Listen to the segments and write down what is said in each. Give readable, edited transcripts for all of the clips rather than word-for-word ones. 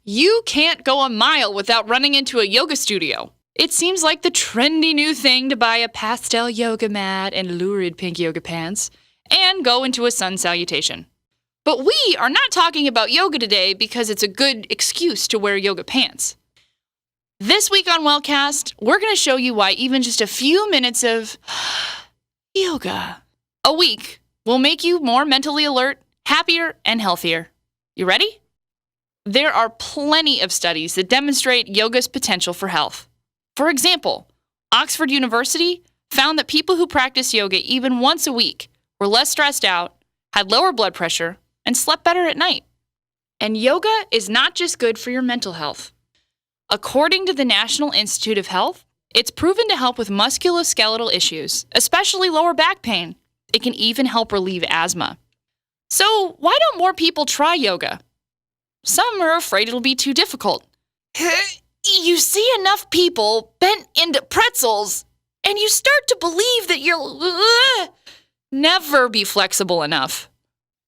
You can't go a mile without running into a yoga studio. It seems like the trendy new thing to buy a pastel yoga mat and lurid pink yoga pants and go into a sun salutation. But we are not talking about yoga today because it's a good excuse to wear yoga pants. This week on Wellcast, we're going to show you why even just a few minutes of yoga a week will make you more mentally alert, happier, and healthier. You ready? There are plenty of studies that demonstrate yoga's potential for health. For example, Oxford University found that people who practice yoga even once a week were less stressed out, had lower blood pressure, and slept better at night. And yoga is not just good for your mental health. According to the National Institute of Health, it's proven to help with musculoskeletal issues, especially lower back pain. It can even help relieve asthma. So why don't more people try yoga? Some are afraid it'll be too difficult. You see enough people bent into pretzels, and you start to believe that you'll never be flexible enough.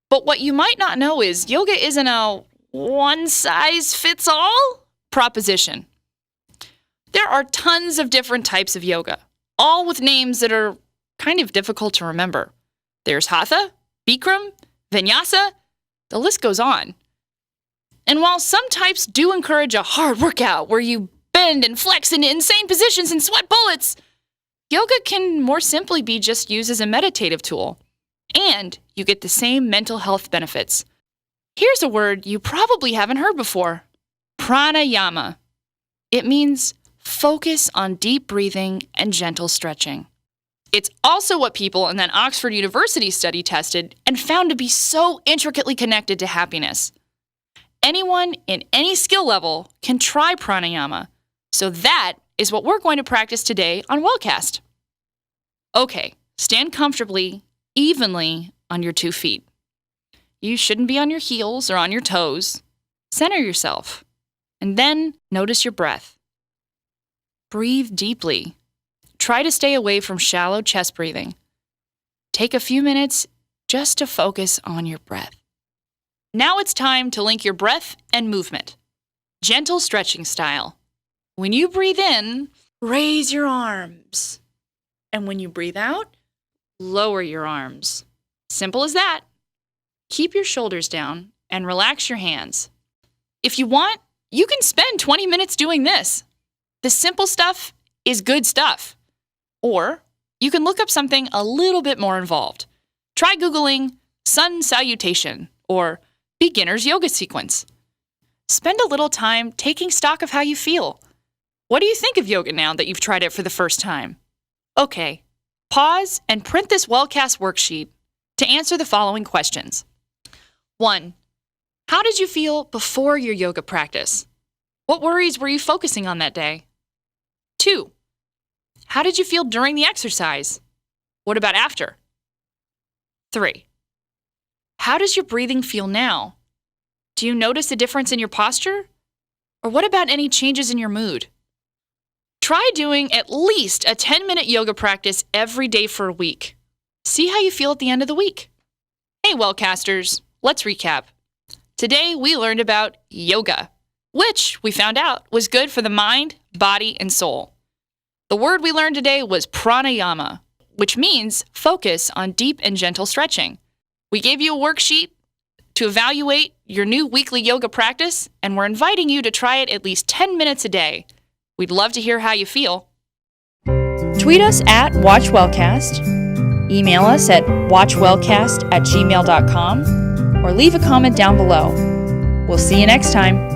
But what you might not know is yoga isn't a one-size-fits-all proposition. There are tons of different types of yoga, all with names that are kind of difficult to remember. There's Hatha, Bikram, Vinyasa, the list goes on. And while some types do encourage a hard workout where you bend and flex into insane positions and sweat bullets, yoga can more simply be just used as a meditative tool. And you get the same mental health benefits. Here's a word you probably haven't heard before: pranayama. It means focus on deep breathing and gentle stretching. It's also what people in that Oxford University study tested and found to be so intricately connected to happiness. Anyone in any skill level can try pranayama, so that is what we're going to practice today on Wellcast. Okay, stand comfortably, evenly on your 2 feet. You shouldn't be on your heels or on your toes. Center yourself, and then notice your breath. Breathe deeply. Try to stay away from shallow chest breathing. Take a few minutes just to focus on your breath. Now it's time to link your breath and movement. Gentle stretching style. When you breathe in, raise your arms. And when you breathe out, lower your arms. Simple as that. Keep your shoulders down and relax your hands. If you want, you can spend 20 minutes doing this. The simple stuff is good stuff. Or you can look up something a little bit more involved. Try Googling sun salutation or beginner's yoga sequence. Spend a little time taking stock of how you feel. What do you think of yoga now that you've tried it for the first time? Okay, pause and print this Wellcast worksheet to answer the following questions. 1. How did you feel before your yoga practice? What worries were you focusing on that day? 2. How did you feel during the exercise? What about after? 3. How does your breathing feel now? Do you notice a difference in your posture? Or what about any changes in your mood? Try doing at least a 10-minute yoga practice every day for a week. See how you feel at the end of the week. Hey, Wellcasters, let's recap. Today we learned about yoga, which we found out was good for the mind, body, and soul. The word we learned today was pranayama, which means focus on deep and gentle stretching. We gave you a worksheet to evaluate your new weekly yoga practice, and we're inviting you to try it at least 10 minutes a day. We'd love to hear how you feel. Tweet us at WatchWellcast, email us at watchwellcast@gmail.com, or leave a comment down below. We'll see you next time.